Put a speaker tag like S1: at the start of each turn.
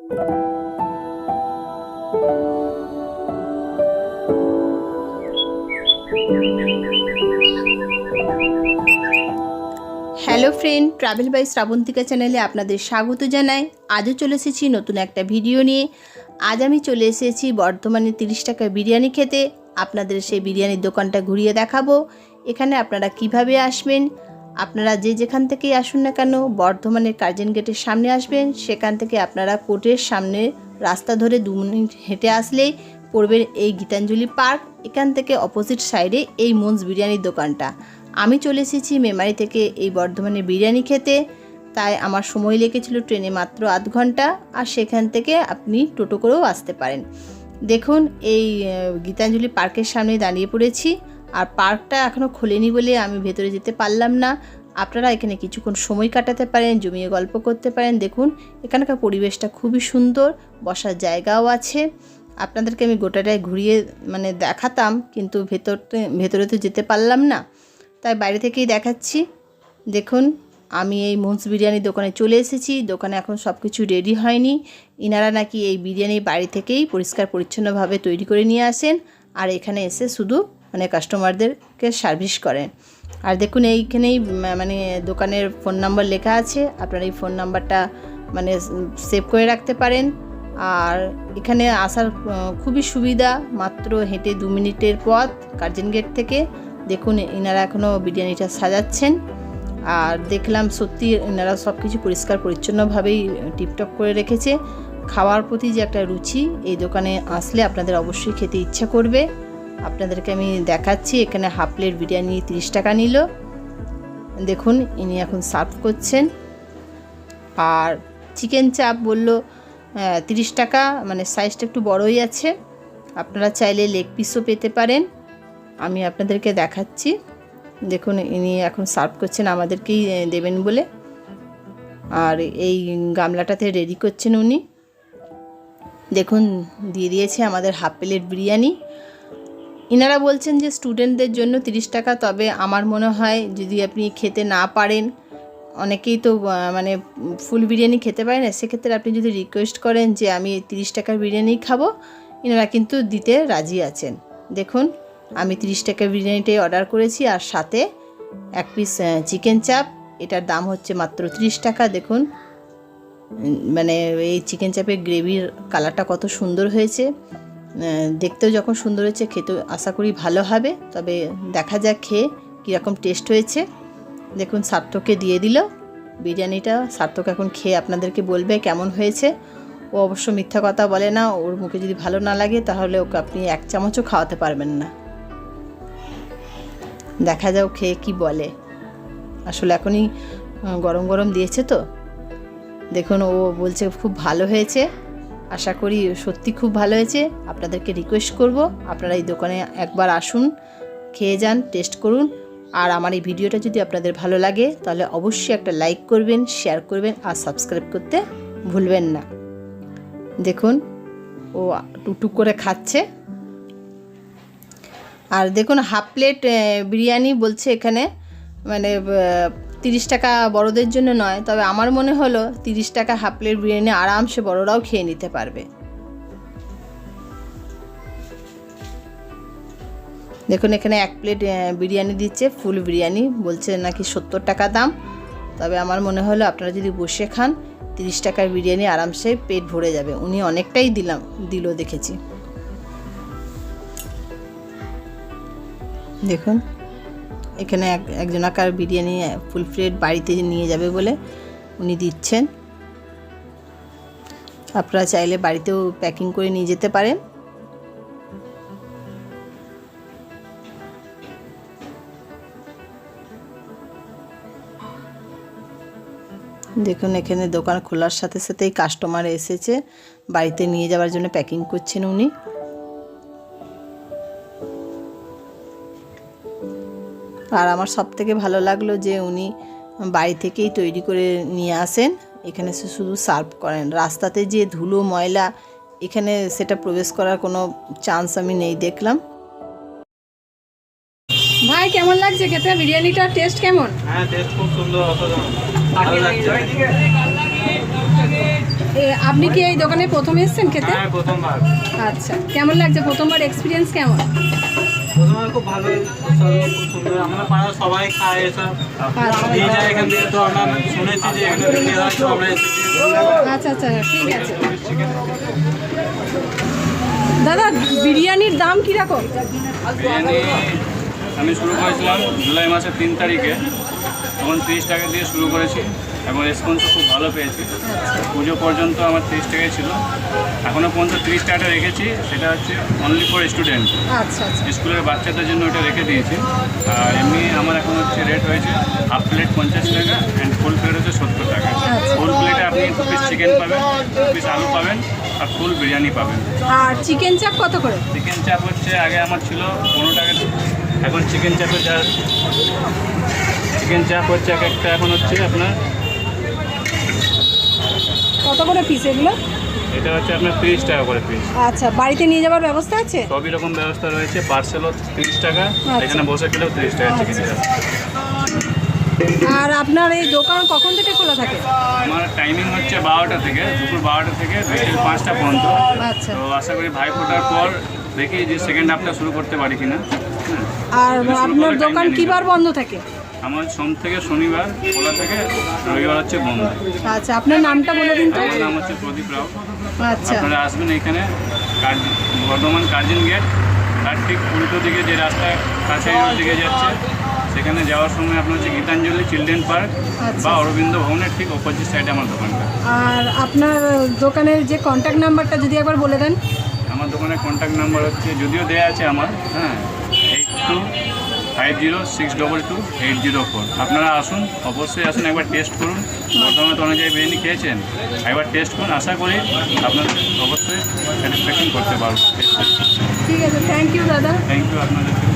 S1: Hello friend, travel by শ্রাবন্তিকা চ্যানেলে আপনাদের স্বাগত জানাই। আজও চলে এসেছি নতুন একটা ভিডিও নিয়ে। আজ আমি চলে এসেছি বর্ধমানে 30 টাকা বিরিয়ানি খেতে। আপনাদের সেই বিরিয়ানির দোকানটা ঘুরিয়ে দেখাবো। এখানে আপনারা কিভাবে আসবেন, আপনারা যে যেখান থেকেই আসুন না কেন, বর্ধমানের কার্জন গেটের সামনে আসবেন। সেখান থেকে আপনারা কোর্টের সামনে রাস্তা ধরে 2 মিনিট হেঁটে আসলেই পড়বেন এই গীতাঞ্জলি পার্ক। এখান থেকে অপোজিট সাইডে এই মন্স বিরিয়ানির দোকানটা। আমি চলে এসেছি মেমারি থেকে এই বর্ধমানে বিরিয়ানি খেতে, তাই আমার সময় লেগেছিল ট্রেনে মাত্র আধ ঘন্টা, আর সেখান থেকে আপনি টোটো করেও আসতে পারেন। দেখুন এই গীতাঞ্জলি পার্কের সামনে দাঁড়িয়ে পড়েছি, আর পার্কটা এখনও খোলেনি বলে আমি ভেতরে যেতে পারলাম না। আপনারা এখানে কিছুক্ষণ সময় কাটাতে পারেন, জমিয়ে গল্প করতে পারেন। দেখুন এখানকার পরিবেশটা খুবই সুন্দর, বসার জায়গাও আছে। আপনাদেরকে আমি গোটাটায় ঘুরিয়ে দেখাতাম, কিন্তু ভেতরে তো যেতে পারলাম না, তাই বাইরে থেকেই দেখাচ্ছি। দেখুন আমি এই মন্স বিরিয়ানির দোকানে চলে এসেছি। দোকানে এখন সব কিছু রেডি হয়নি। ইনারা নাকি এই বিরিয়ানি বাড়ি থেকেই পরিষ্কার পরিচ্ছন্নভাবে তৈরি করে নিয়ে আসেন, আর এখানে এসে শুধু কাস্টমারদেরকে সার্ভিস করেন। আর দেখুন এইখানেই দোকানের ফোন নাম্বার লেখা আছে, আপনারা এই ফোন নাম্বারটা সেভ করে রাখতে পারেন। আর এখানে আসার খুবই সুবিধা, মাত্র হেঁটে 2 মিনিটের পথ কার্জন গেট থেকে। দেখুন এনারা এখনও বিরিয়ানিটা সাজাচ্ছেন, আর দেখলাম সত্যি এনারা সব কিছু পরিষ্কার পরিচ্ছন্নভাবেই টিপটপ করে রেখেছে। খাওয়ার প্রতি যে একটা রুচি, এই দোকানে আসলে আপনাদের অবশ্যই খেতে ইচ্ছা করবে। আপনাদেরকে আমি দেখাচ্ছি, এখানে হাফ প্লেট বিরিয়ানি 30 টাকা নিল। দেখুন ইনি এখন সার্ভ করছেন। আর চিকেন চাপ বলল 30 টাকা, সাইজটা একটু বড়ই আছে। আপনারা চাইলে লেগ পিসও পেতে পারেন। আমি আপনাদেরকে দেখাচ্ছি। দেখুন ইনি এখন সার্ভ করছেন, আমাদেরকেই দেবেন বলে। আর এই গামলাটাতে রেডি করছেন উনি। দেখুন দিয়ে দিয়েছে আমাদের হাফ প্লেট বিরিয়ানি। ইনারা বলছেন যে স্টুডেন্টদের জন্য 30 টাকা, তবে আমার মনে হয় যদি আপনি খেতে না পারেন, অনেকেই তো ফুল বিরিয়ানি খেতে পারে না, সেক্ষেত্রে আপনি যদি রিকোয়েস্ট করেন যে আমি 30 টাকার বিরিয়ানি খাবো, ইনারা কিন্তু দিতে রাজি আছেন। দেখুন আমি 30 টাকার বিরিয়ানিটাই অর্ডার করেছি, আর সাথে 1 পিস চিকেন চাপ। এটার দাম হচ্ছে মাত্র 30 টাকা। দেখুন এই চিকেন চাপের গ্রেভির কালারটা কত সুন্দর হয়েছে, দেখতেও যখন সুন্দর হয়েছে, খেতেও আশা করি ভালো হবে। তবে দেখা যাক খেয়ে কীরকম টেস্ট হয়েছে। দেখুন সার্থককে দিয়ে দিল বিরিয়ানিটা। সার্থক এখন খেয়ে আপনাদেরকে বলবে কেমন হয়েছে। ও অবশ্য মিথ্যা কথা বলে না, ওর মুখে যদি ভালো না লাগে তাহলে ওকে আপনি 1 চামচও খাওয়াতে পারবেন না। দেখা যাও খেয়ে কি বলে। আসলে এখনই গরম গরম দিয়েছে তো। দেখুন ও বলছে খুব ভালো হয়েছে, আশা করি সত্যি খুব ভালো হয়েছে। আপনাদেরকে রিকোয়েস্ট করব, আপনারা এই দোকানে একবার আসুন, খেয়ে যান, টেস্ট করুন। আর আমার এই ভিডিওটা যদি আপনাদের ভালো লাগে তাহলে অবশ্যই একটা লাইক করবেন, শেয়ার করবেন, আর সাবস্ক্রাইব করতে ভুলবেন না। দেখুন ও টুকটুক করে খাচ্ছে। আর দেখুন হাফ প্লেট বিরিয়ানি বলছে এখানে 30 টাকা বড়দের জন্য নয়, তবে আমার মনে হলো 30 টাকা হাফ প্লেট বিরিয়ানি আরামসে বড়রাও খেয়ে নিতে পারবে। দেখুন এখানে 1 প্লেট বিরিয়ানি দিচ্ছে, ফুল বিরিয়ানি, বলছে নাকি 70 টাকা দাম। তবে আমার মনে হলো আপনারা যদি বসে খান 30 টাকার বিরিয়ানি আরামসে পেট ভরে যাবে। উনি অনেকটাই দিল দেখেছি। দেখুন এখানে একজনাকার বিরিয়ানি ফুল প্লেট বাড়িতে নিয়ে যাবে বলে উনি দিচ্ছেন। আপনারা চাইলে বাড়িতেও প্যাকিং করে নিয়ে যেতে পারেন। দেখুন এখানে দোকান খোলার সাথে সাথেই কাস্টমার এসেছে, বাড়িতে নিয়ে যাওয়ার জন্য প্যাকিং করছেন উনি। আর আমার সবথেকে ভালো লাগলো যে উনি বাড়ি থেকেই তৈরি করে নিয়ে আসেন, এখানে শুধু সার্ভ করেন। রাস্তাতে যে ধুলো ময়লা, এখানে সেটা প্রবেশ করার কোনো চান্স আমি নেই দেখলাম।
S2: ভাই কেমন লাগছে খেতে বিরিয়ানিটা? টেস্ট কেমন?
S3: হ্যাঁ টেস্ট খুব সুন্দর, অসাধারণ।
S2: আপনি কি এই দোকানে প্রথম এসেছেন খেতে?
S3: হ্যাঁ, প্রথমবার।
S2: আচ্ছা, কেমন লাগছে প্রথমবার এক্সপিরিয়েন্স কেমন?
S3: প্রথমবার খুব ভালো, খুব সুন্দর। আমরা পাড়ার সবাই খায় এসব। এই যায় এখান থেকে, তো আমরা শুনেছি যে এখানে বিক্রি হয়, তো আমরা এসেছি।
S2: আচ্ছা আচ্ছা, ঠিক আছে। দাদা, বিরিয়ানির দাম কীরকম?
S3: বিরিয়ানি আমি শুরু করেছিলাম জুলাই মাসের 3 তারিখে, তখন 30 টাকা দিয়ে শুরু করেছি এবং রেসপন্সও খুব ভালো পেয়েছি। পুজো পর্যন্ত আমার 30 টাকাই ছিল, এখনও পর্যন্ত 30 টাকাটা রেখেছি। সেটা হচ্ছে অনলি ফর স্টুডেন্ট,
S2: আচ্ছা আচ্ছা,
S3: স্কুলের বাচ্চাদের জন্য ওটা রেখে দিয়েছি। আর এমনি আমার এখন হচ্ছে রেট হয়েছে হাফ প্লেট 50 টাকা অ্যান্ড ফুল প্লেট হচ্ছে 70 টাকা। ফুল প্লেটে আপনি 2 পিস চিকেন পাবেন, 2 পিস আলু পাবেন আর ফুল বিরিয়ানি পাবেন।
S2: আর চিকেন চাপ কত করে?
S3: চিকেন চাপ হচ্ছে আগে আমার ছিল 15 টাকা, এখন চিকেন চাপের চিকেন চাপ হচ্ছে এক একটা এখন হচ্ছে আপনার
S2: কত করে পিস এগুলো?
S3: এটা হচ্ছে আপনার 30 টাকা করে পিস।
S2: আচ্ছা, বাড়িতে নিয়ে যাওয়ার ব্যবস্থা আছে?
S3: সবই রকম ব্যবস্থা রয়েছে, পার্সেলও 30 টাকা,
S2: আচ্ছা।
S3: এখানে বসে খেলেও 30 টাকা চিকেন চাপ।
S2: আর আপনার এই দোকান কখন থেকে খোলা থাকে?
S3: আমার টাইমিং হচ্ছে 12টা থেকে, দুপুর 12টা থেকে বিকেল 5টা পর্যন্ত।
S2: আচ্ছা।
S3: তো আশা করি ভাই ফোটার পর দেখি যে সেকেন্ড হাফটা শুরু করতে পারি কিনা। হ্যাঁ,
S2: আর
S3: যদি শুরু
S2: আপনার
S3: করে
S2: দোকান
S3: time
S2: কি
S3: নিয়ে
S2: বার বন্ধ থাকে?
S3: আমার সোম থেকে শনিবার খোলা থেকে, রবিবার হচ্ছে বন্ধ।
S2: আচ্ছা, আপনার নামটা বলে দিন তো।
S3: আমার নাম হচ্ছে প্রদীপ রাও।
S2: আচ্ছা
S3: আপনারা আসবেন এখানে বর্ধমান কার্জন গেট, তার ঠিক উল্টো দিকে যে রাস্তা কাছে দিকে যাচ্ছে, সেখানে যাওয়ার সময় আপনার হচ্ছে গীতাঞ্জলি চিলড্রেন পার্ক
S2: আচ্ছা।
S3: বা অরবিন্দ ভবনের ঠিক অপোজিট সাইডে আমার দোকানটা।
S2: আর আপনার দোকানের যে কন্ট্যাক্ট নাম্বারটা যদি একবার বলে দেন।
S3: আমার দোকানের কন্ট্যাক্ট নাম্বার হচ্ছে, যদিও দেওয়া আছে আমার, 8250622804। আপনারা আসুন, অবশ্যই আসুন, একবার টেস্ট করুন। বর্তমানে তো অনেক জায়গায় বিরিয়ানি খেয়েছেন, একবার টেস্ট করুন। আশা করি আপনাদের অবশ্যই স্যাটিসফ্যাকশন করতে পারবো।
S2: ঠিক আছে, থ্যাংক ইউ দাদা।
S3: থ্যাংক ইউ আপনাদেরকে।